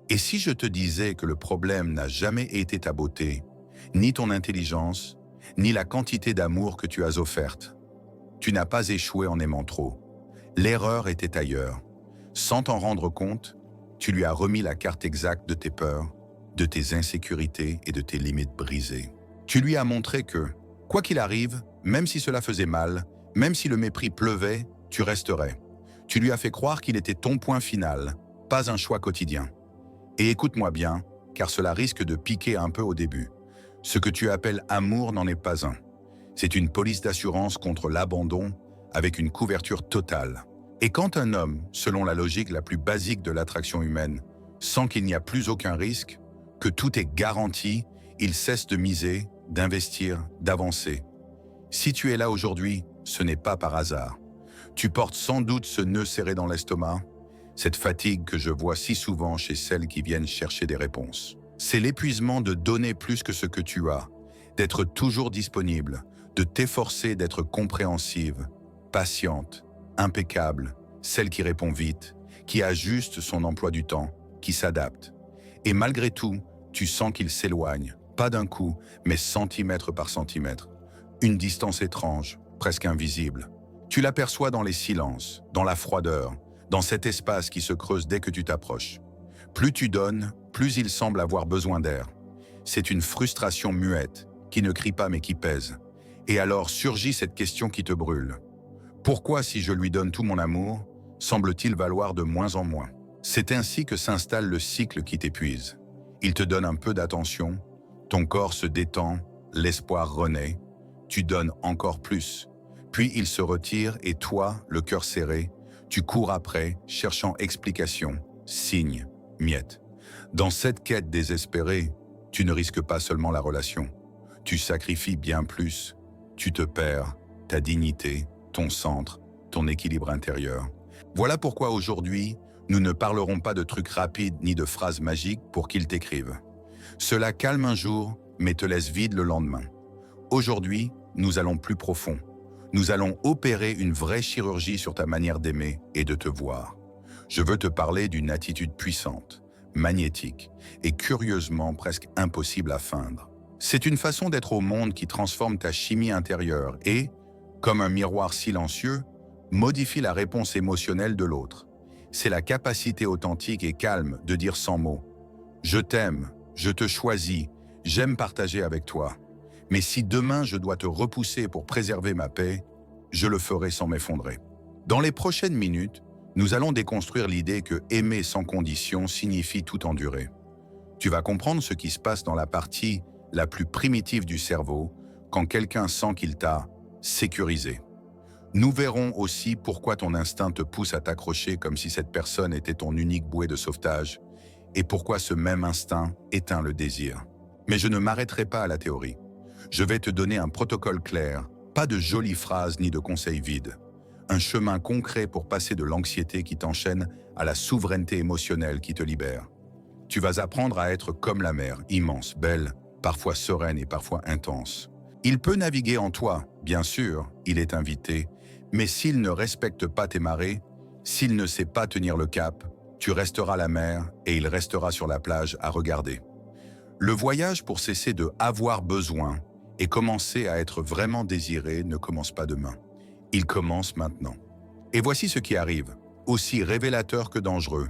Et si je te disais que le problème n'a jamais été ta beauté, ni ton intelligence, ni la quantité d'amour que tu as offerte? Tu n'as pas échoué en aimant trop. L'erreur était ailleurs. Sans t'en rendre compte, tu lui as remis la carte exacte de tes peurs, de tes insécurités et de tes limites brisées. Tu lui as montré que, quoi qu'il arrive, même si cela faisait mal, même si le mépris pleuvait, tu resterais. Tu lui as fait croire qu'il était ton point final, pas un choix quotidien. Et écoute-moi bien, car cela risque de piquer un peu au début. Ce que tu appelles amour n'en est pas un. C'est une police d'assurance contre l'abandon avec une couverture totale. Et quand un homme, selon la logique la plus basique de l'attraction humaine, sent qu'il n'y a plus aucun risque, que tout est garanti, il cesse de miser, d'investir, d'avancer. Si tu es là aujourd'hui, ce n'est pas par hasard. Tu portes sans doute ce nœud serré dans l'estomac, cette fatigue que je vois si souvent chez celles qui viennent chercher des réponses. C'est l'épuisement de donner plus que ce que tu as, d'être toujours disponible, de t'efforcer d'être compréhensive, patiente, impeccable, celle qui répond vite, qui ajuste son emploi du temps, qui s'adapte. Et malgré tout, tu sens qu'il s'éloigne, pas d'un coup, mais centimètre par centimètre. Une distance étrange, presque invisible. Tu l'aperçois dans les silences, dans la froideur, dans cet espace qui se creuse dès que tu t'approches. Plus tu donnes, plus il semble avoir besoin d'air. C'est une frustration muette, qui ne crie pas mais qui pèse. Et alors surgit cette question qui te brûle. Pourquoi, si je lui donne tout mon amour, semble-t-il valoir de moins en moins? C'est ainsi que s'installe le cycle qui t'épuise. Il te donne un peu d'attention, ton corps se détend, l'espoir renaît, tu donnes encore plus. Puis il se retire et toi, le cœur serré, tu cours après, cherchant explication, signe, miette. Dans cette quête désespérée, tu ne risques pas seulement la relation. Tu sacrifies bien plus. Tu te perds, ta dignité, ton centre, ton équilibre intérieur. Voilà pourquoi aujourd'hui, nous ne parlerons pas de trucs rapides ni de phrases magiques pour qu'ils t'écrivent. Cela calme un jour, mais te laisse vide le lendemain. Aujourd'hui, nous allons plus profond. Nous allons opérer une vraie chirurgie sur ta manière d'aimer et de te voir. Je veux te parler d'une attitude puissante, magnétique et curieusement presque impossible à feindre. C'est une façon d'être au monde qui transforme ta chimie intérieure et, comme un miroir silencieux, modifie la réponse émotionnelle de l'autre. C'est la capacité authentique et calme de dire sans mots « Je t'aime, je te choisis, j'aime partager avec toi. Mais si demain je dois te repousser pour préserver ma paix, je le ferai sans m'effondrer. » Dans les prochaines minutes, nous allons déconstruire l'idée que aimer sans condition signifie tout endurer. Tu vas comprendre ce qui se passe dans la partie la plus primitive du cerveau quand quelqu'un sent qu'il t'a sécurisé. Nous verrons aussi pourquoi ton instinct te pousse à t'accrocher comme si cette personne était ton unique bouée de sauvetage et pourquoi ce même instinct éteint le désir. Mais je ne m'arrêterai pas à la théorie. Je vais te donner un protocole clair, pas de jolies phrases ni de conseils vides. Un chemin concret pour passer de l'anxiété qui t'enchaîne à la souveraineté émotionnelle qui te libère. Tu vas apprendre à être comme la mer, immense, belle, parfois sereine et parfois intense. Il peut naviguer en toi, bien sûr, il est invité, mais s'il ne respecte pas tes marées, s'il ne sait pas tenir le cap, tu resteras la mer et il restera sur la plage à regarder. Le voyage pour cesser de avoir besoin et commencer à être vraiment désiré ne commence pas demain. Il commence maintenant. Et voici ce qui arrive, aussi révélateur que dangereux.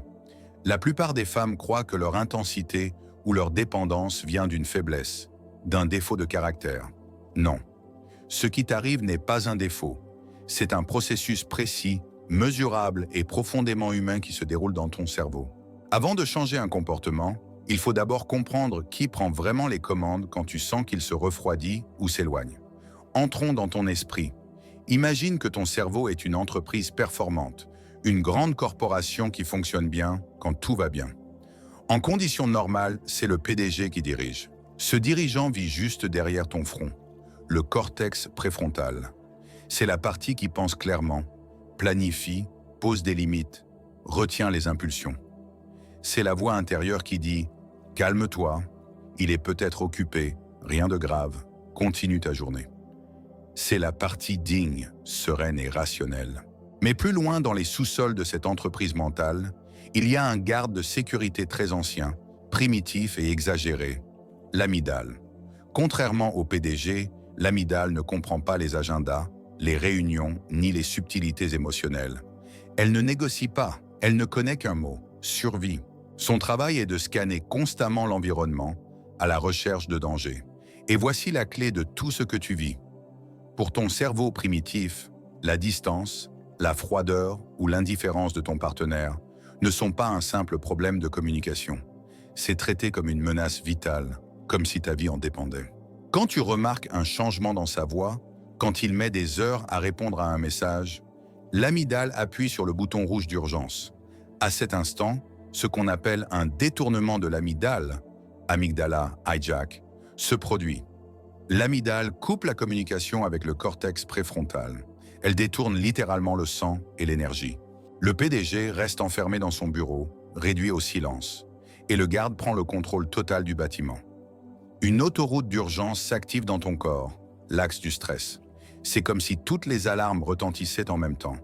La plupart des femmes croient que leur intensité ou leur dépendance vient d'une faiblesse, d'un défaut de caractère. Non. Ce qui t'arrive n'est pas un défaut. C'est un processus précis, mesurable et profondément humain qui se déroule dans ton cerveau. Avant de changer un comportement, il faut d'abord comprendre qui prend vraiment les commandes quand tu sens qu'il se refroidit ou s'éloigne. Entrons dans ton esprit. Imagine que ton cerveau est une entreprise performante, une grande corporation qui fonctionne bien quand tout va bien. En conditions normales, c'est le PDG qui dirige. Ce dirigeant vit juste derrière ton front, le cortex préfrontal. C'est la partie qui pense clairement, planifie, pose des limites, retient les impulsions. C'est la voix intérieure qui dit « Calme-toi, il est peut-être occupé, rien de grave, continue ta journée. » C'est la partie digne, sereine et rationnelle. Mais plus loin dans les sous-sols de cette entreprise mentale, Il y a un garde de sécurité très ancien, primitif et exagéré, l'amygdale. Contrairement au PDG, l'amygdale ne comprend pas les agendas, les réunions ni les subtilités émotionnelles. Elle ne négocie pas, elle ne connaît qu'un mot, survie. Son travail est de scanner constamment l'environnement à la recherche de danger. Et voici la clé de tout ce que tu vis. Pour ton cerveau primitif, la distance, la froideur ou l'indifférence de ton partenaire ne sont pas un simple problème de communication. C'est traité comme une menace vitale, comme si ta vie en dépendait. Quand tu remarques un changement dans sa voix, quand il met des heures à répondre à un message, l'amygdale appuie sur le bouton rouge d'urgence. À cet instant, ce qu'on appelle un détournement de l'amygdale, amygdala hijack, se produit. L'amygdale coupe la communication avec le cortex préfrontal. Elle détourne littéralement le sang et l'énergie. Le PDG reste enfermé dans son bureau, réduit au silence, et le garde prend le contrôle total du bâtiment. Une autoroute d'urgence s'active dans ton corps, l'axe du stress. C'est comme si toutes les alarmes retentissaient en même temps.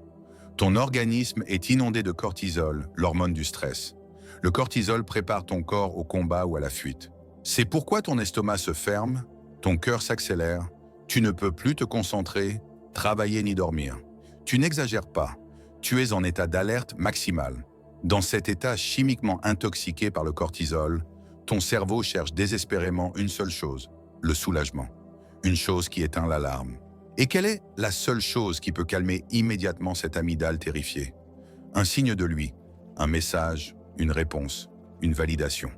Ton organisme est inondé de cortisol, l'hormone du stress. Le cortisol prépare ton corps au combat ou à la fuite. C'est pourquoi ton estomac se ferme, ton cœur s'accélère, tu ne peux plus te concentrer, travailler ni dormir. Tu n'exagères pas, tu es en état d'alerte maximale. Dans cet état chimiquement intoxiqué par le cortisol, ton cerveau cherche désespérément une seule chose, le soulagement. Une chose qui éteint l'alarme. Et quelle est la seule chose qui peut calmer immédiatement cette amygdale terrifiée? Un signe de lui, un message, une réponse, une validation.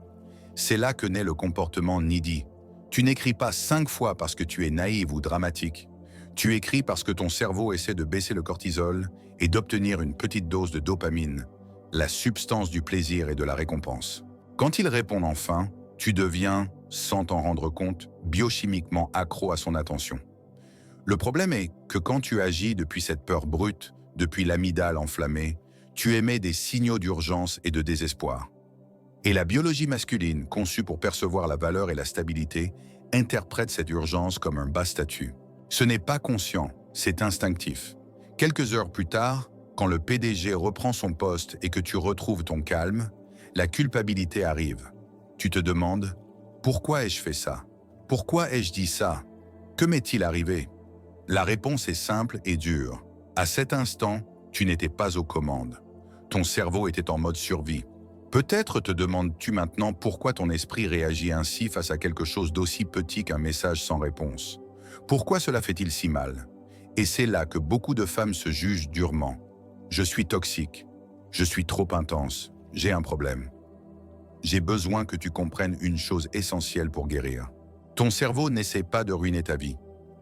C'est là que naît le comportement needy. Tu n'écris pas 5 fois parce que tu es naïve ou dramatique. Tu écris parce que ton cerveau essaie de baisser le cortisol et d'obtenir une petite dose de dopamine, la substance du plaisir et de la récompense. Quand il répond enfin, tu deviens, sans t'en rendre compte, biochimiquement accro à son attention. Le problème est que quand tu agis depuis cette peur brute, depuis l'amygdale enflammée, tu émets des signaux d'urgence et de désespoir. Et la biologie masculine, conçue pour percevoir la valeur et la stabilité, interprète cette urgence comme un bas statut. Ce n'est pas conscient, c'est instinctif. Quelques heures plus tard, quand le PDG reprend son poste et que tu retrouves ton calme, la culpabilité arrive. Tu te demandes « Pourquoi ai-je fait ça? Pourquoi ai-je dit ça? Que m'est-il arrivé ?» La réponse est simple et dure. À cet instant, tu n'étais pas aux commandes. Ton cerveau était en mode survie. Peut-être te demandes-tu maintenant pourquoi ton esprit réagit ainsi face à quelque chose d'aussi petit qu'un message sans réponse. Pourquoi cela fait-il si mal? Et c'est là que beaucoup de femmes se jugent durement. Je suis toxique. Je suis trop intense. J'ai un problème. J'ai besoin que tu comprennes une chose essentielle pour guérir. Ton cerveau n'essaie pas de ruiner ta vie.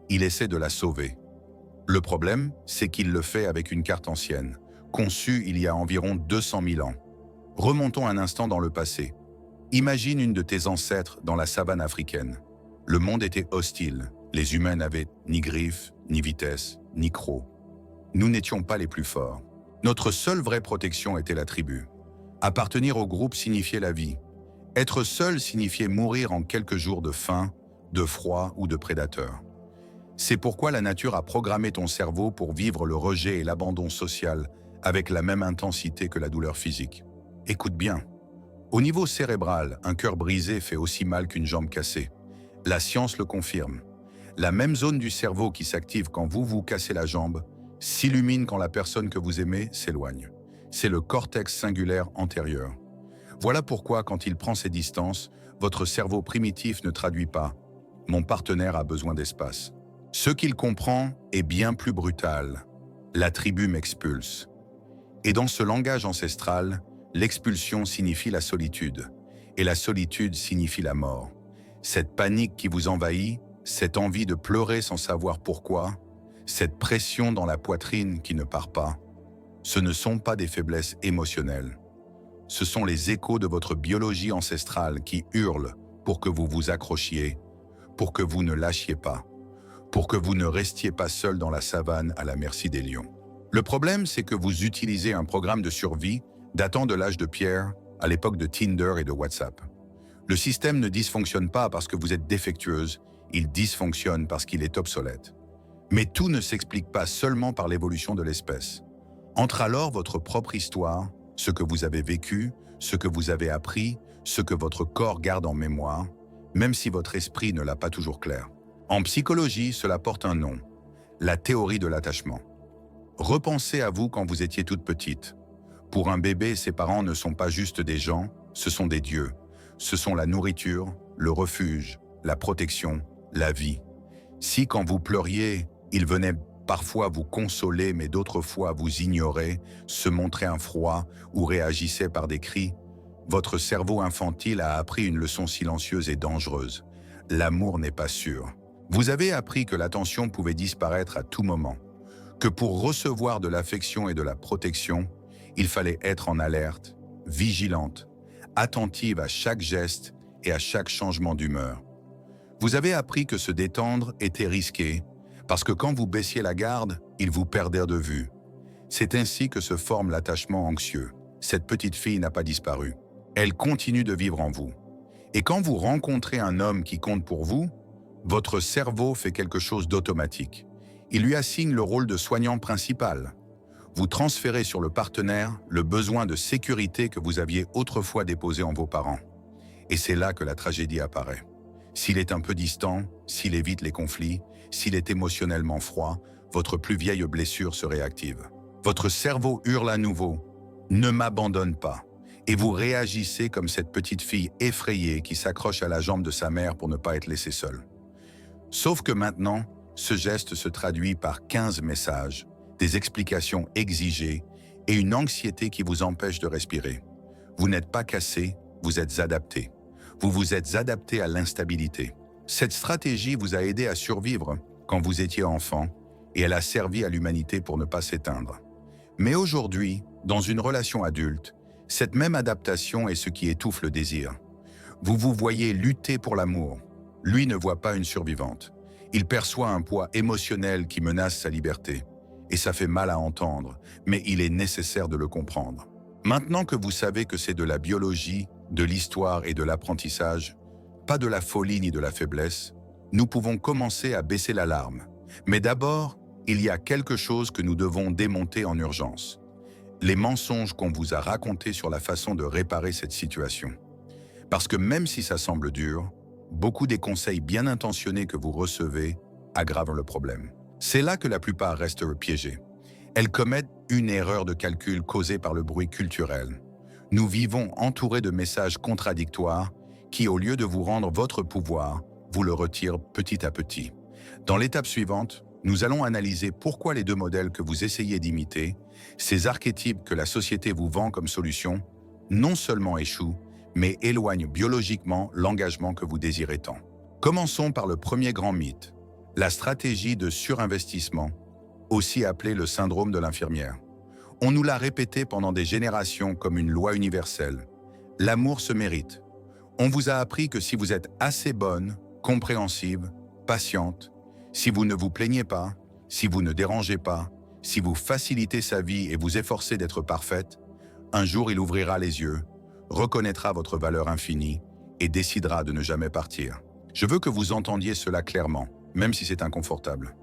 Il essaie de la sauver. Le problème, c'est qu'il le fait avec une carte ancienne, conçue il y a environ 200 000 ans. Remontons un instant dans le passé. Imagine une de tes ancêtres dans la savane africaine. Le monde était hostile. Les humains n'avaient ni griffes, ni vitesse, ni crocs. Nous n'étions pas les plus forts. Notre seule vraie protection était la tribu. Appartenir au groupe signifiait la vie. Être seul signifiait mourir en quelques jours de faim, de froid ou de prédateurs. C'est pourquoi la nature a programmé ton cerveau pour vivre le rejet et l'abandon social avec la même intensité que la douleur physique. Écoute bien. Au niveau cérébral, un cœur brisé fait aussi mal qu'une jambe cassée. La science le confirme. La même zone du cerveau qui s'active quand vous vous cassez la jambe s'illumine quand la personne que vous aimez s'éloigne. C'est le cortex singulaire antérieur. Voilà pourquoi, quand il prend ses distances, votre cerveau primitif ne traduit pas « mon partenaire a besoin d'espace ». Ce qu'il comprend est bien plus brutal. La tribu m'expulse. Et dans ce langage ancestral, l'expulsion signifie la solitude. Et la solitude signifie la mort. Cette panique qui vous envahit, cette envie de pleurer sans savoir pourquoi, cette pression dans la poitrine qui ne part pas, ce ne sont pas des faiblesses émotionnelles. Ce sont les échos de votre biologie ancestrale qui hurlent pour que vous vous accrochiez, pour que vous ne lâchiez pas, pour que vous ne restiez pas seul dans la savane à la merci des lions. Le problème, c'est que vous utilisez un programme de survie datant de l'âge de pierre, à l'époque de Tinder et de WhatsApp. Le système ne dysfonctionne pas parce que vous êtes défectueuse, il dysfonctionne parce qu'il est obsolète. Mais tout ne s'explique pas seulement par l'évolution de l'espèce. Entre alors votre propre histoire, ce que vous avez vécu, ce que vous avez appris, ce que votre corps garde en mémoire, même si votre esprit ne l'a pas toujours clair. En psychologie, cela porte un nom, la théorie de l'attachement. Repensez à vous quand vous étiez toute petite. Pour un bébé, ses parents ne sont pas juste des gens, ce sont des dieux. Ce sont la nourriture, le refuge, la protection, la vie. Si quand vous pleuriez, ils venaient parfois vous consoler, mais d'autres fois vous ignorer, se montrer un froid ou réagissaient par des cris, votre cerveau infantile a appris une leçon silencieuse et dangereuse. L'amour n'est pas sûr. Vous avez appris que l'attention pouvait disparaître à tout moment, que pour recevoir de l'affection et de la protection, il fallait être en alerte, vigilante, attentive à chaque geste et à chaque changement d'humeur. Vous avez appris que se détendre était risqué, parce que quand vous baissiez la garde, ils vous perdaient de vue. C'est ainsi que se forme l'attachement anxieux. Cette petite fille n'a pas disparu. Elle continue de vivre en vous. Et quand vous rencontrez un homme qui compte pour vous, votre cerveau fait quelque chose d'automatique. Il lui assigne le rôle de soignant principal. Vous transférez sur le partenaire le besoin de sécurité que vous aviez autrefois déposé en vos parents. Et c'est là que la tragédie apparaît. S'il est un peu distant, s'il évite les conflits, s'il est émotionnellement froid, votre plus vieille blessure se réactive. Votre cerveau hurle à nouveau « Ne m'abandonne pas » et vous réagissez comme cette petite fille effrayée qui s'accroche à la jambe de sa mère pour ne pas être laissée seule. Sauf que maintenant, ce geste se traduit par 15 messages, des explications exigées et une anxiété qui vous empêche de respirer. Vous n'êtes pas cassé, vous êtes adapté. Vous vous êtes adapté à l'instabilité. Cette stratégie vous a aidé à survivre quand vous étiez enfant et elle a servi à l'humanité pour ne pas s'éteindre. Mais aujourd'hui, dans une relation adulte, cette même adaptation est ce qui étouffe le désir. Vous vous voyez lutter pour l'amour. Lui ne voit pas une survivante. Il perçoit un poids émotionnel qui menace sa liberté. Et ça fait mal à entendre, mais il est nécessaire de le comprendre. Maintenant que vous savez que c'est de la biologie, de l'histoire et de l'apprentissage, pas de la folie ni de la faiblesse, nous pouvons commencer à baisser l'alarme. Mais d'abord, il y a quelque chose que nous devons démonter en urgence. Les mensonges qu'on vous a racontés sur la façon de réparer cette situation. Parce que même si ça semble dur, beaucoup des conseils bien intentionnés que vous recevez aggravent le problème. C'est là que la plupart restent piégés. Elles commettent une erreur de calcul causée par le bruit culturel. Nous vivons entourés de messages contradictoires qui, au lieu de vous rendre votre pouvoir, vous le retirent petit à petit. Dans l'étape suivante, nous allons analyser pourquoi les deux modèles que vous essayez d'imiter, ces archétypes que la société vous vend comme solution, non seulement échouent, mais éloignent biologiquement l'engagement que vous désirez tant. Commençons par le premier grand mythe, la stratégie de surinvestissement, aussi appelée le syndrome de l'infirmière. On nous l'a répété pendant des générations comme une loi universelle. L'amour se mérite. On vous a appris que si vous êtes assez bonne, compréhensive, patiente, si vous ne vous plaignez pas, si vous ne dérangez pas, si vous facilitez sa vie et vous efforcez d'être parfaite, un jour il ouvrira les yeux, reconnaîtra votre valeur infinie et décidera de ne jamais partir. Je veux que vous entendiez cela clairement, même si c'est inconfortable.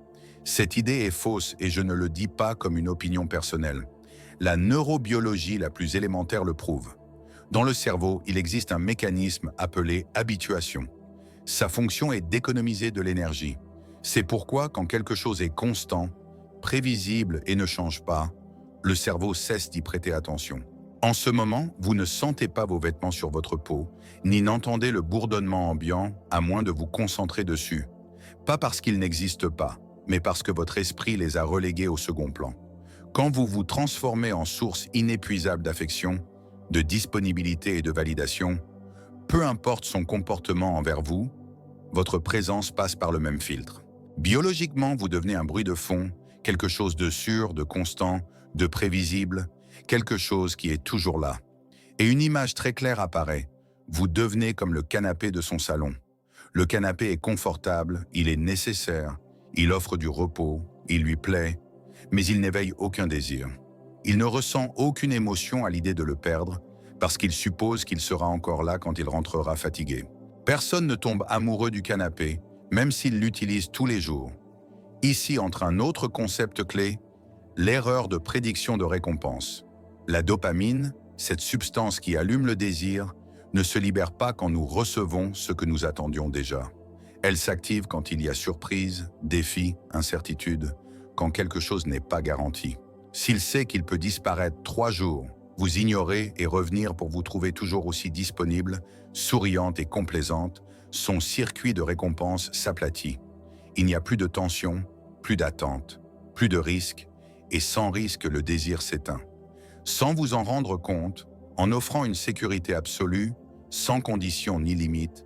Cette idée est fausse et je ne le dis pas comme une opinion personnelle. La neurobiologie la plus élémentaire le prouve. Dans le cerveau, il existe un mécanisme appelé habituation. Sa fonction est d'économiser de l'énergie. C'est pourquoi, quand quelque chose est constant, prévisible et ne change pas, le cerveau cesse d'y prêter attention. En ce moment, vous ne sentez pas vos vêtements sur votre peau, ni n'entendez le bourdonnement ambiant, à moins de vous concentrer dessus. Pas parce qu'ils n'existent pas, mais parce que votre esprit les a relégués au second plan. Quand vous vous transformez en source inépuisable d'affection, de disponibilité et de validation, peu importe son comportement envers vous, votre présence passe par le même filtre. Biologiquement, vous devenez un bruit de fond, quelque chose de sûr, de constant, de prévisible, quelque chose qui est toujours là. Et une image très claire apparaît. Vous devenez comme le canapé de son salon. Le canapé est confortable, il est nécessaire, il offre du repos, il lui plaît, mais il n'éveille aucun désir. Il ne ressent aucune émotion à l'idée de le perdre, parce qu'il suppose qu'il sera encore là quand il rentrera fatigué. Personne ne tombe amoureux du canapé, même s'il l'utilise tous les jours. Ici entre un autre concept clé, l'erreur de prédiction de récompense. La dopamine, cette substance qui allume le désir, ne se libère pas quand nous recevons ce que nous attendions déjà. Elle s'active quand il y a surprise, défi, incertitude, quand quelque chose n'est pas garanti. S'il sait qu'il peut disparaître 3 jours, vous ignorer et revenir pour vous trouver toujours aussi disponible, souriante et complaisante, son circuit de récompense s'aplatit. Il n'y a plus de tension, plus d'attente, plus de risque, et sans risque le désir s'éteint. Sans vous en rendre compte, en offrant une sécurité absolue, sans condition ni limite,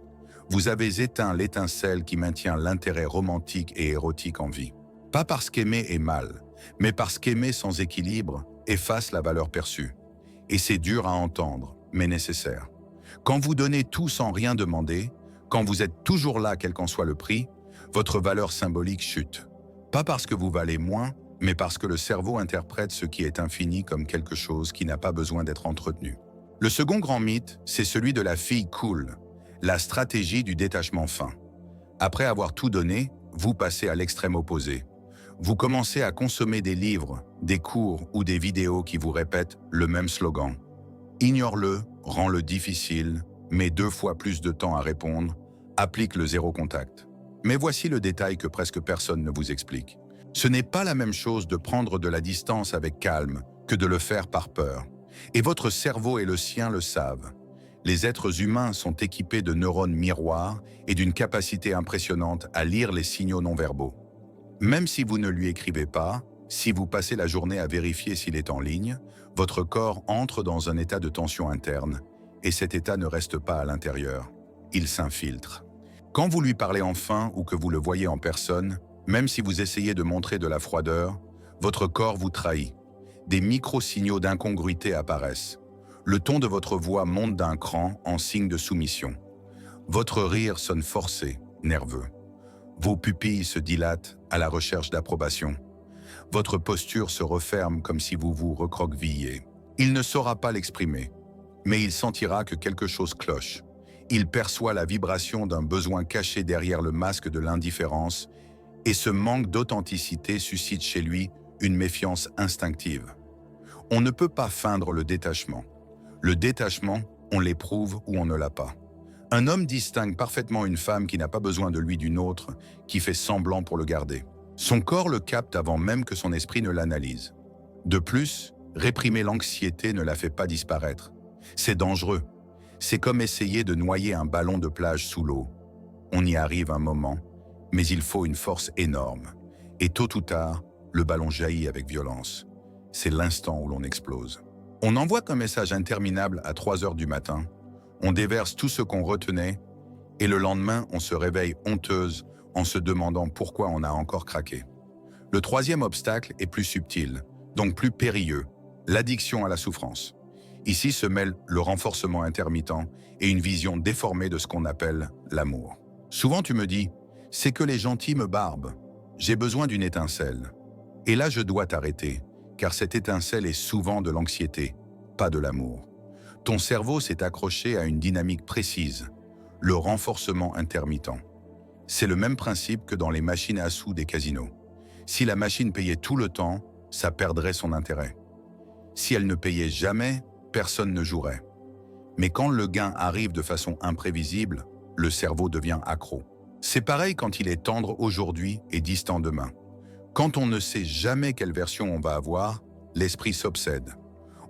vous avez éteint l'étincelle qui maintient l'intérêt romantique et érotique en vie. Pas parce qu'aimer est mal, mais parce qu'aimer sans équilibre efface la valeur perçue. Et c'est dur à entendre, mais nécessaire. Quand vous donnez tout sans rien demander, quand vous êtes toujours là quel qu'en soit le prix, votre valeur symbolique chute. Pas parce que vous valez moins, mais parce que le cerveau interprète ce qui est infini comme quelque chose qui n'a pas besoin d'être entretenu. Le second grand mythe, c'est celui de la fille cool, la stratégie du détachement fin. Après avoir tout donné, vous passez à l'extrême opposé. Vous commencez à consommer des livres, des cours ou des vidéos qui vous répètent le même slogan. Ignore-le, rends-le difficile, mets 2 fois plus de temps à répondre, applique le zéro contact. Mais voici le détail que presque personne ne vous explique. Ce n'est pas la même chose de prendre de la distance avec calme que de le faire par peur. Et votre cerveau et le sien le savent. Les êtres humains sont équipés de neurones miroirs et d'une capacité impressionnante à lire les signaux non-verbaux. Même si vous ne lui écrivez pas, si vous passez la journée à vérifier s'il est en ligne, votre corps entre dans un état de tension interne, et cet état ne reste pas à l'intérieur. Il s'infiltre. Quand vous lui parlez enfin ou que vous le voyez en personne, même si vous essayez de montrer de la froideur, votre corps vous trahit. Des micro-signaux d'incongruité apparaissent. Le ton de votre voix monte d'un cran en signe de soumission. Votre rire sonne forcé, nerveux. Vos pupilles se dilatent à la recherche d'approbation. Votre posture se referme comme si vous vous recroquevilliez. Il ne saura pas l'exprimer, mais il sentira que quelque chose cloche. Il perçoit la vibration d'un besoin caché derrière le masque de l'indifférence, et ce manque d'authenticité suscite chez lui une méfiance instinctive. On ne peut pas feindre le détachement. Le détachement, on l'éprouve ou on ne l'a pas. Un homme distingue parfaitement une femme qui n'a pas besoin de lui d'une autre, qui fait semblant pour le garder. Son corps le capte avant même que son esprit ne l'analyse. De plus, réprimer l'anxiété ne la fait pas disparaître. C'est dangereux. C'est comme essayer de noyer un ballon de plage sous l'eau. On y arrive un moment, mais il faut une force énorme. Et tôt ou tard, le ballon jaillit avec violence. C'est l'instant où l'on explose. On envoie un message interminable à 3 heures du matin. On déverse tout ce qu'on retenait et le lendemain, on se réveille honteuse en se demandant pourquoi on a encore craqué. Le troisième obstacle est plus subtil, donc plus périlleux, l'addiction à la souffrance. Ici se mêle le renforcement intermittent et une vision déformée de ce qu'on appelle l'amour. Souvent tu me dis, c'est que les gentils me barbent, j'ai besoin d'une étincelle. Et là je dois t'arrêter, car cette étincelle est souvent de l'anxiété, pas de l'amour. Ton cerveau s'est accroché à une dynamique précise, le renforcement intermittent. C'est le même principe que dans les machines à sous des casinos. Si la machine payait tout le temps, ça perdrait son intérêt. Si elle ne payait jamais, personne ne jouerait. Mais quand le gain arrive de façon imprévisible, le cerveau devient accro. C'est pareil quand il est tendre aujourd'hui et distant demain. Quand on ne sait jamais quelle version on va avoir, l'esprit s'obsède.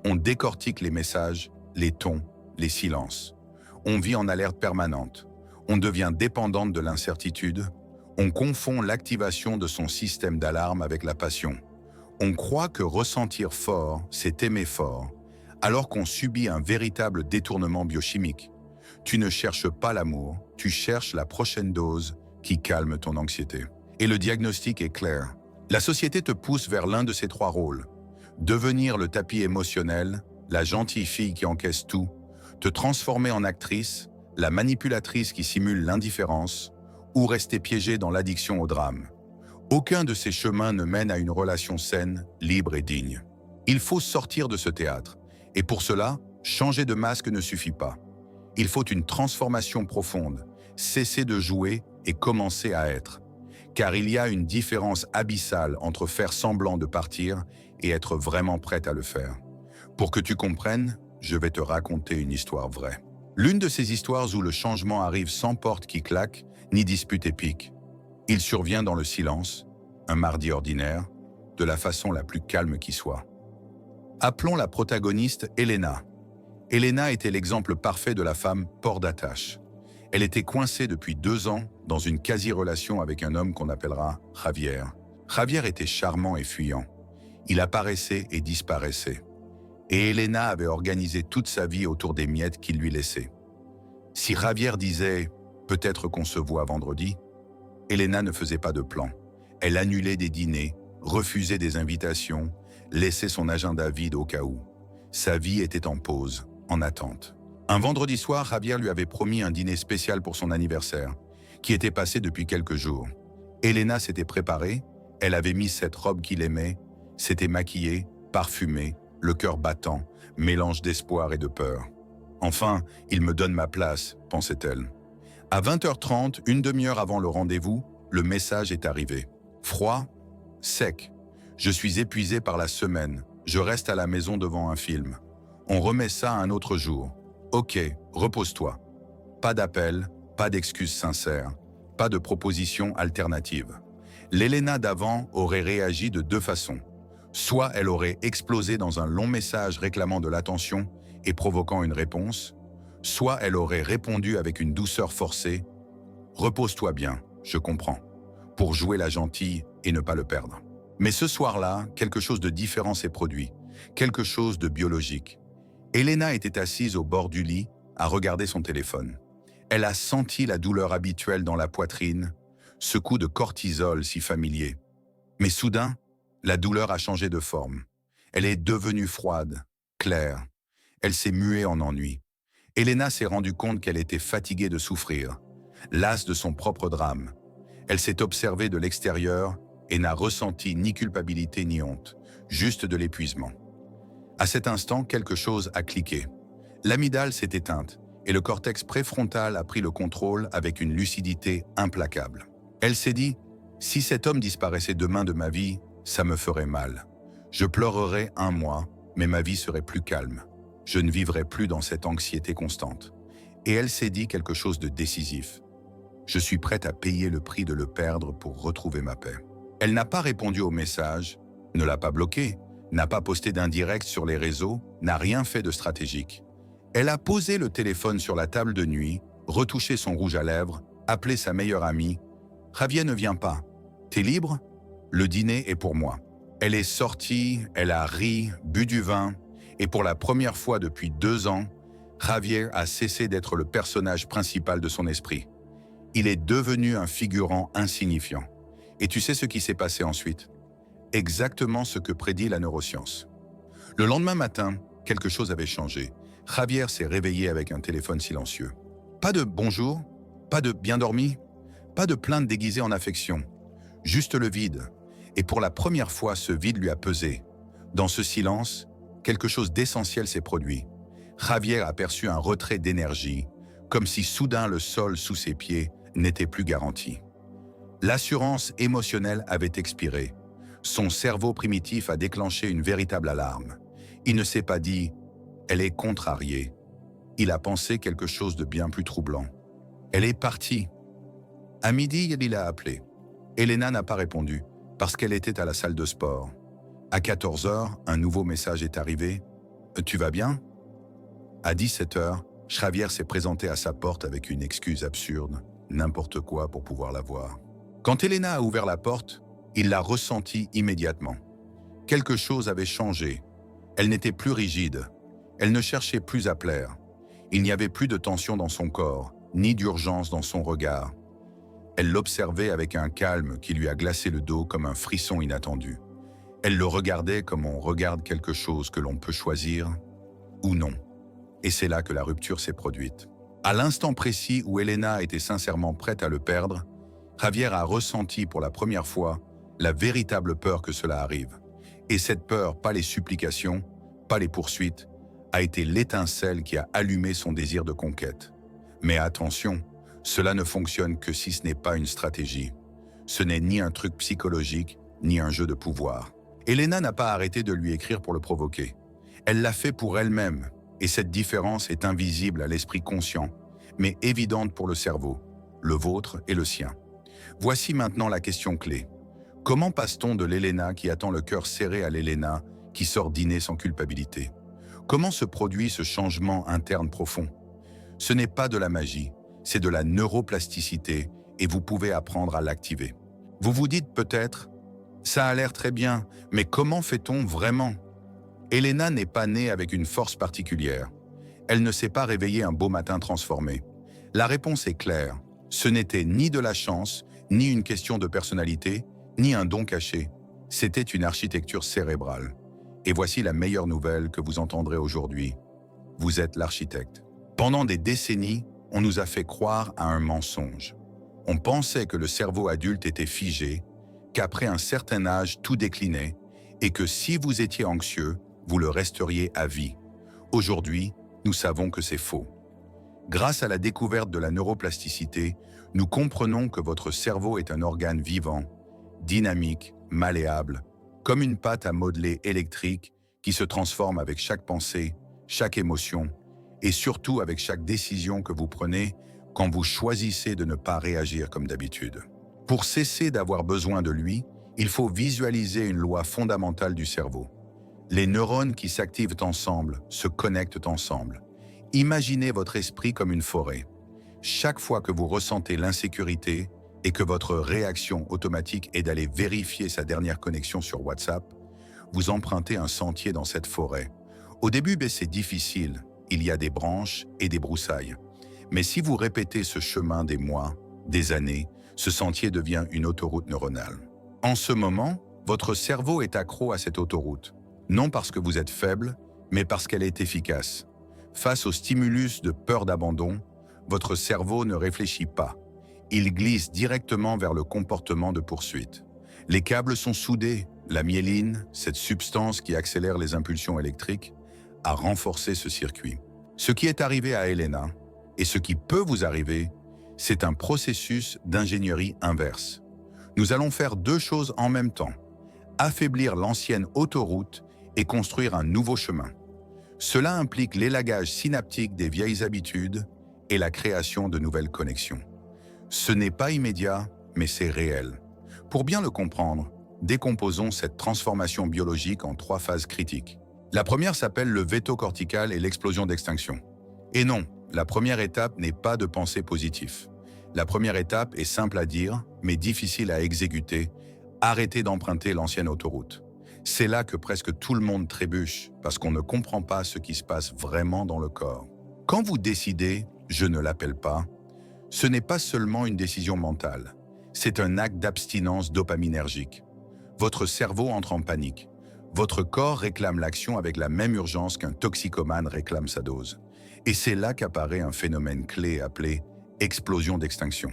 On décortique les messages, les tons, les silences. On vit en alerte permanente. On devient dépendante de l'incertitude. On confond l'activation de son système d'alarme avec la passion. On croit que ressentir fort, c'est aimer fort, alors qu'on subit un véritable détournement biochimique. Tu ne cherches pas l'amour, tu cherches la prochaine dose qui calme ton anxiété. Et le diagnostic est clair. La société te pousse vers l'un de ces 3 rôles. Devenir le tapis émotionnel, la gentille fille qui encaisse tout, te transformer en actrice, la manipulatrice qui simule l'indifférence, ou rester piégé dans l'addiction au drame. Aucun de ces chemins ne mène à une relation saine, libre et digne. Il faut sortir de ce théâtre, et pour cela, changer de masque ne suffit pas. Il faut une transformation profonde, cesser de jouer et commencer à être. Car il y a une différence abyssale entre faire semblant de partir et être vraiment prête à le faire. Pour que tu comprennes, je vais te raconter une histoire vraie. L'une de ces histoires où le changement arrive sans porte qui claque, ni dispute épique. Il survient dans le silence, un mardi ordinaire, de la façon la plus calme qui soit. Appelons la protagoniste Elena. Elena était l'exemple parfait de la femme port d'attache. Elle était coincée depuis 2 ans dans une quasi-relation avec un homme qu'on appellera Javier. Javier était charmant et fuyant. Il apparaissait et disparaissait. Et Elena avait organisé toute sa vie autour des miettes qu'il lui laissait. Si Javier disait « peut-être qu'on se voit vendredi », Elena ne faisait pas de plan. Elle annulait des dîners, refusait des invitations, laissait son agenda vide au cas où. Sa vie était en pause, en attente. Un vendredi soir, Javier lui avait promis un dîner spécial pour son anniversaire, qui était passé depuis quelques jours. Elena s'était préparée, elle avait mis cette robe qu'il aimait, s'était maquillée, parfumée, le cœur battant, mélange d'espoir et de peur. « Enfin, il me donne ma place », pensait-elle. À 20h30, une demi-heure avant le rendez-vous, le message est arrivé. Froid, sec. Je suis épuisé par la semaine. Je reste à la maison devant un film. On remet ça un autre jour. Ok, repose-toi. Pas d'appel, pas d'excuses sincères, pas de propositions alternatives. L'Elena d'avant aurait réagi de 2 façons. Soit elle aurait explosé dans un long message réclamant de l'attention et provoquant une réponse, soit elle aurait répondu avec une douceur forcée « Repose-toi bien, je comprends », pour jouer la gentille et ne pas le perdre. Mais ce soir-là, quelque chose de différent s'est produit, quelque chose de biologique. Elena était assise au bord du lit, à regarder son téléphone. Elle a senti la douleur habituelle dans la poitrine, ce coup de cortisol si familier. Mais soudain, la douleur a changé de forme. Elle est devenue froide, claire. Elle s'est muée en ennui. Elena s'est rendue compte qu'elle était fatiguée de souffrir, lasse de son propre drame. Elle s'est observée de l'extérieur et n'a ressenti ni culpabilité ni honte, juste de l'épuisement. À cet instant, quelque chose a cliqué. L'amygdale s'est éteinte et le cortex préfrontal a pris le contrôle avec une lucidité implacable. Elle s'est dit « Si cet homme disparaissait demain de ma vie, ça me ferait mal. Je pleurerais 1 mois, mais ma vie serait plus calme. Je ne vivrais plus dans cette anxiété constante. » Et elle s'est dit quelque chose de décisif. « Je suis prête à payer le prix de le perdre pour retrouver ma paix. » Elle n'a pas répondu au message, ne l'a pas bloqué, n'a pas posté d'indirect sur les réseaux, n'a rien fait de stratégique. Elle a posé le téléphone sur la table de nuit, retouché son rouge à lèvres, appelé sa meilleure amie. « Javier ne vient pas. T'es libre ? Le dîner est pour moi. » Elle est sortie, elle a ri, bu du vin, et pour la première fois depuis 2 ans, Javier a cessé d'être le personnage principal de son esprit. Il est devenu un figurant insignifiant. Et tu sais ce qui s'est passé ensuite? Exactement ce que prédit la neuroscience. Le lendemain matin, quelque chose avait changé. Javier s'est réveillé avec un téléphone silencieux. Pas de « bonjour », pas de « bien dormi », pas de plainte déguisée en affection. Juste le vide. Et pour la première fois, ce vide lui a pesé. Dans ce silence, quelque chose d'essentiel s'est produit. Javier a perçu un retrait d'énergie, comme si soudain le sol sous ses pieds n'était plus garanti. L'assurance émotionnelle avait expiré. Son cerveau primitif a déclenché une véritable alarme. Il ne s'est pas dit « elle est contrariée ». Il a pensé quelque chose de bien plus troublant. Elle est partie. À midi, il a appelé. Elena n'a pas répondu, parce qu'elle était à la salle de sport. À 14h, un nouveau message est arrivé. « Tu vas bien ?» À 17h, Javier s'est présenté à sa porte avec une excuse absurde, n'importe quoi pour pouvoir la voir. Quand Elena a ouvert la porte, il l'a ressenti immédiatement. Quelque chose avait changé. Elle n'était plus rigide. Elle ne cherchait plus à plaire. Il n'y avait plus de tension dans son corps, ni d'urgence dans son regard. Elle l'observait avec un calme qui lui a glacé le dos comme un frisson inattendu. Elle le regardait comme on regarde quelque chose que l'on peut choisir ou non. Et c'est là que la rupture s'est produite. À l'instant précis où Elena était sincèrement prête à le perdre, Javier a ressenti pour la première fois la véritable peur que cela arrive. Et cette peur, pas les supplications, pas les poursuites, a été l'étincelle qui a allumé son désir de conquête. Mais attention, cela ne fonctionne que si ce n'est pas une stratégie. Ce n'est ni un truc psychologique, ni un jeu de pouvoir. Elena n'a pas arrêté de lui écrire pour le provoquer. Elle l'a fait pour elle-même, Et cette différence est invisible à l'esprit conscient, mais évidente pour le cerveau, le vôtre et le sien. Voici maintenant la question clé. Comment passe-t-on de l'Elena qui attend le cœur serré à l'Elena qui sort dîner sans culpabilité? Comment se produit ce changement interne profond? Ce n'est pas de la magie, c'est de la neuroplasticité et vous pouvez apprendre à l'activer. Vous vous dites peut-être, ça a l'air très bien, mais comment fait-on vraiment? Elena n'est pas née avec une force particulière. Elle ne s'est pas réveillée un beau matin transformée. La réponse est claire. Ce n'était ni de la chance, ni une question de personnalité, ni un don caché. C'était une architecture cérébrale. Et voici la meilleure nouvelle que vous entendrez aujourd'hui. Vous êtes l'architecte. Pendant des décennies, on nous a fait croire à un mensonge. On pensait que le cerveau adulte était figé, qu'après un certain âge, tout déclinait, et que si vous étiez anxieux, vous le resteriez à vie. Aujourd'hui, nous savons que c'est faux. Grâce à la découverte de la neuroplasticité, nous comprenons que votre cerveau est un organe vivant, dynamique, malléable, comme une pâte à modeler électrique qui se transforme avec chaque pensée, chaque émotion, et surtout avec chaque décision que vous prenez quand vous choisissez de ne pas réagir comme d'habitude. Pour cesser d'avoir besoin de lui, il faut visualiser une loi fondamentale du cerveau. Les neurones qui s'activent ensemble se connectent ensemble. Imaginez votre esprit comme une forêt. Chaque fois que vous ressentez l'insécurité et que votre réaction automatique est d'aller vérifier sa dernière connexion sur WhatsApp, vous empruntez un sentier dans cette forêt. Au début, c'est difficile. Il y a des branches et des broussailles. Mais si vous répétez ce chemin des mois, des années, ce sentier devient une autoroute neuronale. En ce moment, votre cerveau est accro à cette autoroute. Non parce que vous êtes faible, mais parce qu'elle est efficace. Face au stimulus de peur d'abandon, votre cerveau ne réfléchit pas. Il glisse directement vers le comportement de poursuite. Les câbles sont soudés, la myéline, cette substance qui accélère les impulsions électriques, a renforcé ce circuit. Ce qui est arrivé à Elena, et ce qui peut vous arriver, c'est un processus d'ingénierie inverse. Nous allons faire deux choses en même temps. Affaiblir l'ancienne autoroute et construire un nouveau chemin. Cela implique l'élagage synaptique des vieilles habitudes et la création de nouvelles connexions. Ce n'est pas immédiat, mais c'est réel. Pour bien le comprendre, décomposons cette transformation biologique en 3 phases critiques. La première s'appelle le veto cortical et l'explosion d'extinction. Et non, la première étape n'est pas de penser positif. La première étape est simple à dire, mais difficile à exécuter. Arrêtez d'emprunter l'ancienne autoroute. C'est là que presque tout le monde trébuche, parce qu'on ne comprend pas ce qui se passe vraiment dans le corps. Quand vous décidez « je ne l'appelle pas », ce n'est pas seulement une décision mentale, c'est un acte d'abstinence dopaminergique. Votre cerveau entre en panique. Votre corps réclame l'action avec la même urgence qu'un toxicomane réclame sa dose. Et c'est là qu'apparaît un phénomène clé appelé « explosion d'extinction ».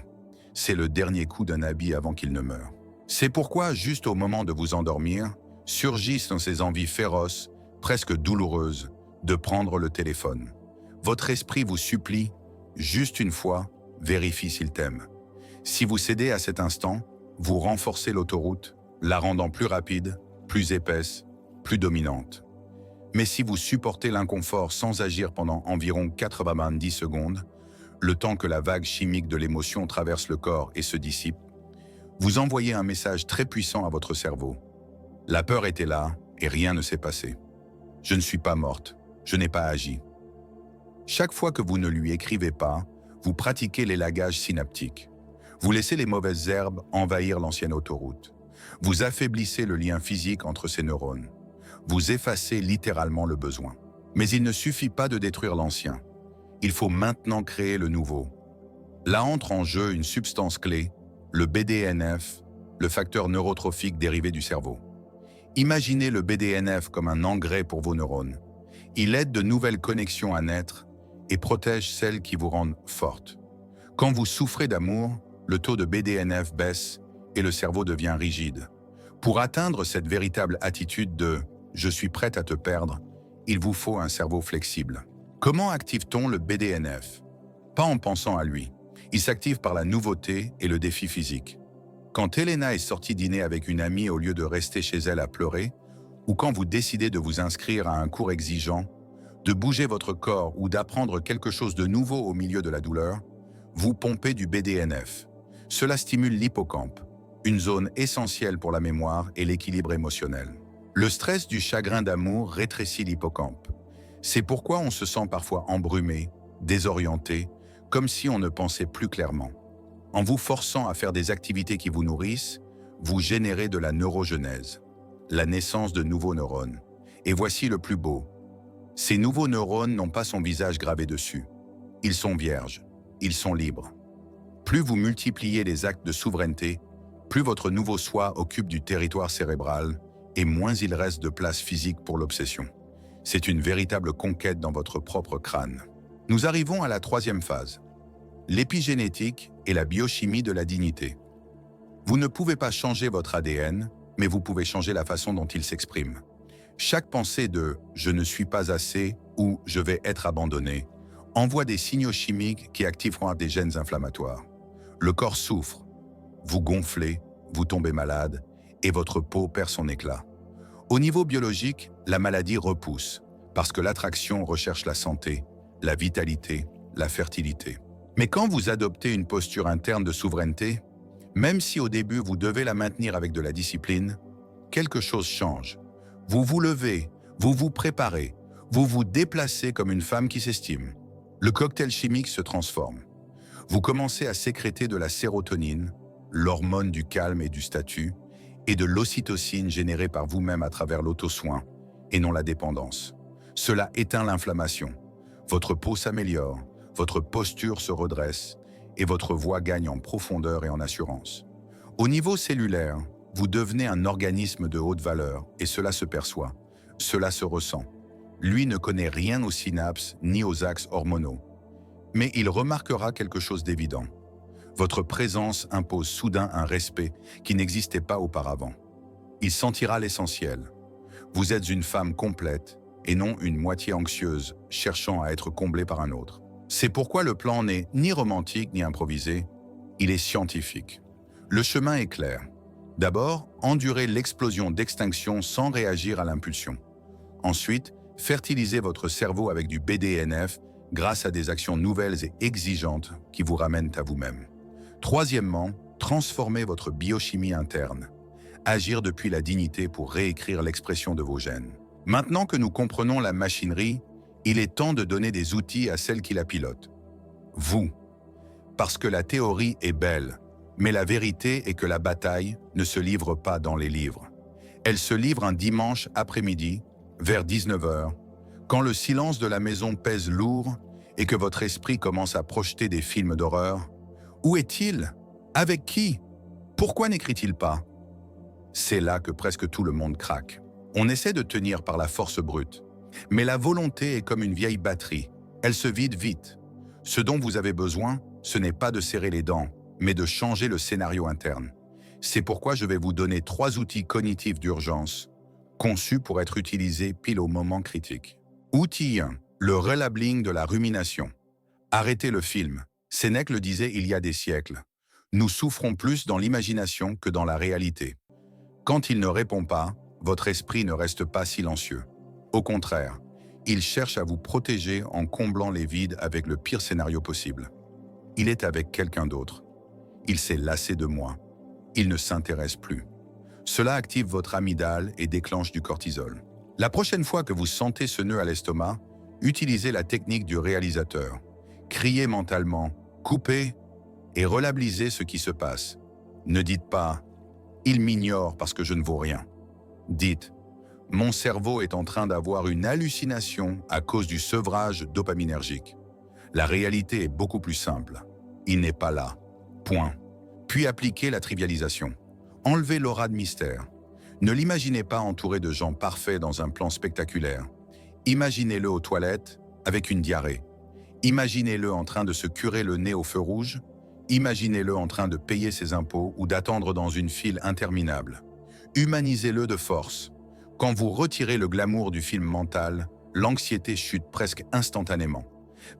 C'est le dernier coup d'un habit avant qu'il ne meure. C'est pourquoi, juste au moment de vous endormir, surgissent ces envies féroces, presque douloureuses, de prendre le téléphone. Votre esprit vous supplie, juste une fois, vérifie s'il t'aime. Si vous cédez à cet instant, vous renforcez l'autoroute, la rendant plus rapide, plus épaisse, plus dominante. Mais si vous supportez l'inconfort sans agir pendant environ 90 secondes, le temps que la vague chimique de l'émotion traverse le corps et se dissipe, vous envoyez un message très puissant à votre cerveau. La peur était là et rien ne s'est passé. Je ne suis pas morte, je n'ai pas agi. Chaque fois que vous ne lui écrivez pas, vous pratiquez l'élagage synaptique. Vous laissez les mauvaises herbes envahir l'ancienne autoroute. Vous affaiblissez le lien physique entre ces neurones. Vous effacez littéralement le besoin. Mais il ne suffit pas de détruire l'ancien. Il faut maintenant créer le nouveau. Là entre en jeu une substance clé, le BDNF, le facteur neurotrophique dérivé du cerveau. Imaginez le BDNF comme un engrais pour vos neurones. Il aide de nouvelles connexions à naître et protège celles qui vous rendent fortes. Quand vous souffrez d'amour, le taux de BDNF baisse et le cerveau devient rigide. Pour atteindre cette véritable attitude de « je suis prête à te perdre », il vous faut un cerveau flexible. Comment active-t-on le BDNF? Pas en pensant à lui. Il s'active par la nouveauté et le défi physique. Quand Elena est sortie dîner avec une amie au lieu de rester chez elle à pleurer, ou quand vous décidez de vous inscrire à un cours exigeant, de bouger votre corps ou d'apprendre quelque chose de nouveau au milieu de la douleur, vous pompez du BDNF. Cela stimule l'hippocampe, une zone essentielle pour la mémoire et l'équilibre émotionnel. Le stress du chagrin d'amour rétrécit l'hippocampe. C'est pourquoi on se sent parfois embrumé, désorienté, comme si on ne pensait plus clairement. En vous forçant à faire des activités qui vous nourrissent, vous générez de la neurogenèse, la naissance de nouveaux neurones. Et voici le plus beau. Ces nouveaux neurones n'ont pas son visage gravé dessus. Ils sont vierges, ils sont libres. Plus vous multipliez les actes de souveraineté, plus votre nouveau soi occupe du territoire cérébral et moins il reste de place physique pour l'obsession. C'est une véritable conquête dans votre propre crâne. Nous arrivons à la troisième phase, l'épigénétique et la biochimie de la dignité. Vous ne pouvez pas changer votre ADN, mais vous pouvez changer la façon dont il s'exprime. Chaque pensée de « je ne suis pas assez » ou « je vais être abandonné » envoie des signaux chimiques qui activeront des gènes inflammatoires. Le corps souffre, vous gonflez, vous tombez malade et votre peau perd son éclat. Au niveau biologique, la maladie repousse parce que l'attraction recherche la santé, la vitalité, la fertilité. Mais quand vous adoptez une posture interne de souveraineté, même si au début vous devez la maintenir avec de la discipline, quelque chose change. Vous vous levez, vous vous préparez, vous vous déplacez comme une femme qui s'estime. Le cocktail chimique se transforme. Vous commencez à sécréter de la sérotonine, l'hormone du calme et du statut, et de l'ocytocine générée par vous-même à travers l'auto-soin, et non la dépendance. Cela éteint l'inflammation. Votre peau s'améliore, votre posture se redresse, et votre voix gagne en profondeur et en assurance. Au niveau cellulaire, vous devenez un organisme de haute valeur, et cela se perçoit, cela se ressent. Lui ne connaît rien aux synapses ni aux axes hormonaux. Mais il remarquera quelque chose d'évident. Votre présence impose soudain un respect qui n'existait pas auparavant. Il sentira l'essentiel. Vous êtes une femme complète et non une moitié anxieuse cherchant à être comblée par un autre. C'est pourquoi le plan n'est ni romantique ni improvisé, il est scientifique. Le chemin est clair. D'abord, endurer l'explosion d'extinction sans réagir à l'impulsion. Ensuite, fertilisez votre cerveau avec du BDNF grâce à des actions nouvelles et exigeantes qui vous ramènent à vous-même. Troisièmement, transformez votre biochimie interne. Agir depuis la dignité pour réécrire l'expression de vos gènes. Maintenant que nous comprenons la machinerie, il est temps de donner des outils à celle qui la pilote. Vous. Parce que la théorie est belle, mais la vérité est que la bataille ne se livre pas dans les livres. Elle se livre un dimanche après-midi, vers 19 h, quand le silence de la maison pèse lourd et que votre esprit commence à projeter des films d'horreur. Où est-il? Avec qui? Pourquoi n'écrit-il pas? C'est là que presque tout le monde craque. On essaie de tenir par la force brute, mais la volonté est comme une vieille batterie. Elle se vide vite. Ce dont vous avez besoin, ce n'est pas de serrer les dents, mais de changer le scénario interne. C'est pourquoi je vais vous donner 3 outils cognitifs d'urgence, conçus pour être utilisés pile au moment critique. Outil 1. Le relabeling de la rumination. Arrêtez le film. Sénèque le disait il y a des siècles. Nous souffrons plus dans l'imagination que dans la réalité. Quand il ne répond pas, votre esprit ne reste pas silencieux. Au contraire, il cherche à vous protéger en comblant les vides avec le pire scénario possible. Il est avec quelqu'un d'autre. Il s'est lassé de moi. Il ne s'intéresse plus. Cela active votre amygdale et déclenche du cortisol. La prochaine fois que vous sentez ce nœud à l'estomac, utilisez la technique du réalisateur. Criez mentalement, coupez et relabilisez ce qui se passe. Ne dites pas « il m'ignore parce que je ne vaux rien ». Dites « mon cerveau est en train d'avoir une hallucination à cause du sevrage dopaminergique ». La réalité est beaucoup plus simple. Il n'est pas là. Point. Puis appliquez la trivialisation. Enlevez l'aura de mystère. Ne l'imaginez pas entouré de gens parfaits dans un plan spectaculaire. Imaginez-le aux toilettes avec une diarrhée. Imaginez-le en train de se curer le nez au feu rouge. Imaginez-le en train de payer ses impôts ou d'attendre dans une file interminable. Humanisez-le de force. Quand vous retirez le glamour du film mental, l'anxiété chute presque instantanément.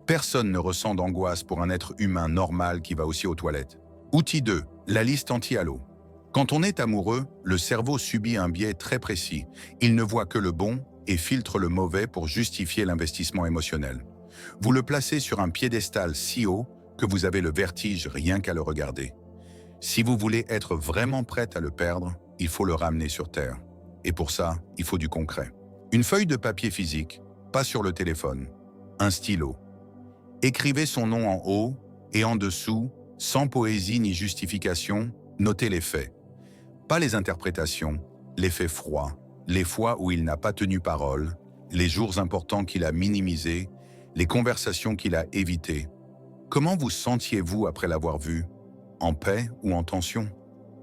Personne ne ressent d'angoisse pour un être humain normal qui va aussi aux toilettes. Outil 2. La liste anti-halo. Quand on est amoureux, le cerveau subit un biais très précis. Il ne voit que le bon et filtre le mauvais pour justifier l'investissement émotionnel. Vous le placez sur un piédestal si haut que vous avez le vertige rien qu'à le regarder. Si vous voulez être vraiment prête à le perdre, il faut le ramener sur terre. Et pour ça, il faut du concret. Une feuille de papier physique, pas sur le téléphone. Un stylo. Écrivez son nom en haut et en dessous, sans poésie ni justification, notez les faits. Pas les interprétations, les faits froids, les fois où il n'a pas tenu parole, les jours importants qu'il a minimisés, les conversations qu'il a évitées. Comment vous sentiez-vous après l'avoir vu? En paix ou en tension?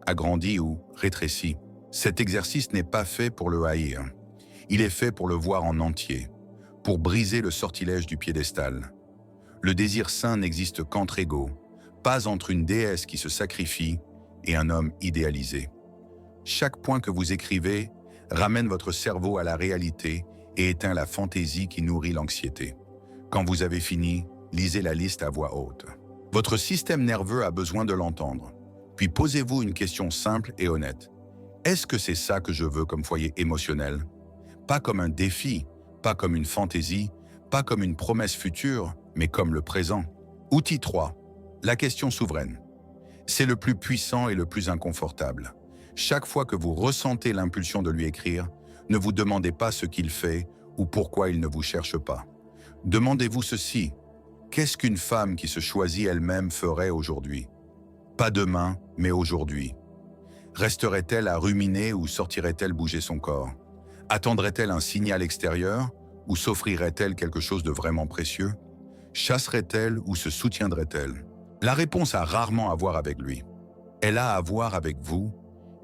Agrandi ou rétréci? Cet exercice n'est pas fait pour le haïr. Il est fait pour le voir en entier, pour briser le sortilège du piédestal. Le désir sain n'existe qu'entre égaux, pas entre une déesse qui se sacrifie et un homme idéalisé. Chaque point que vous écrivez ramène votre cerveau à la réalité et éteint la fantaisie qui nourrit l'anxiété. Quand vous avez fini, lisez la liste à voix haute. Votre système nerveux a besoin de l'entendre. Puis posez-vous une question simple et honnête. Est-ce que c'est ça que je veux comme foyer émotionnel? Pas comme un défi, pas comme une fantaisie, pas comme une promesse future, mais comme le présent. Outil 3. La question souveraine. C'est le plus puissant et le plus inconfortable. Chaque fois que vous ressentez l'impulsion de lui écrire, ne vous demandez pas ce qu'il fait ou pourquoi il ne vous cherche pas. Demandez-vous ceci. Qu'est-ce qu'une femme qui se choisit elle-même ferait aujourd'hui? Pas demain, mais aujourd'hui. Resterait-elle à ruminer ou sortirait-elle bouger son corps? Attendrait-elle un signal extérieur ou s'offrirait-elle quelque chose de vraiment précieux? Chasserait-elle ou se soutiendrait-elle? La réponse a rarement à voir avec lui. Elle a à voir avec vous,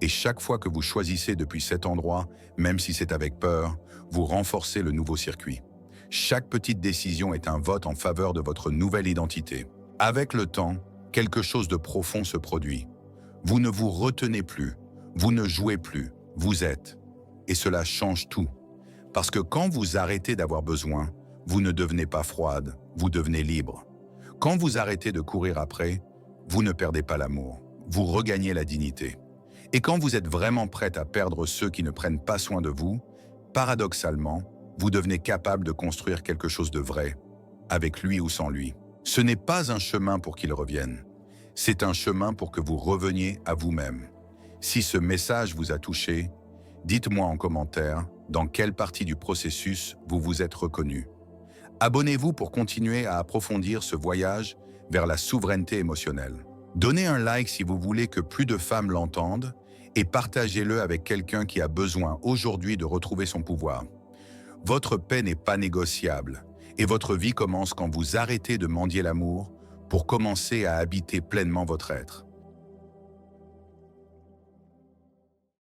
et chaque fois que vous choisissez depuis cet endroit, même si c'est avec peur, vous renforcez le nouveau circuit. Chaque petite décision est un vote en faveur de votre nouvelle identité. Avec le temps, quelque chose de profond se produit. Vous ne vous retenez plus, vous ne jouez plus, vous êtes. Et cela change tout. Parce que quand vous arrêtez d'avoir besoin, vous ne devenez pas froide, vous devenez libre. Quand vous arrêtez de courir après, vous ne perdez pas l'amour, vous regagnez la dignité. Et quand vous êtes vraiment prête à perdre ceux qui ne prennent pas soin de vous, paradoxalement, vous devenez capable de construire quelque chose de vrai, avec lui ou sans lui. Ce n'est pas un chemin pour qu'il revienne, c'est un chemin pour que vous reveniez à vous-même. Si ce message vous a touché, dites-moi en commentaire dans quelle partie du processus vous vous êtes reconnu. Abonnez-vous pour continuer à approfondir ce voyage vers la souveraineté émotionnelle. Donnez un like si vous voulez que plus de femmes l'entendent et partagez-le avec quelqu'un qui a besoin aujourd'hui de retrouver son pouvoir. Votre paix n'est pas négociable et votre vie commence quand vous arrêtez de mendier l'amour pour commencer à habiter pleinement votre être.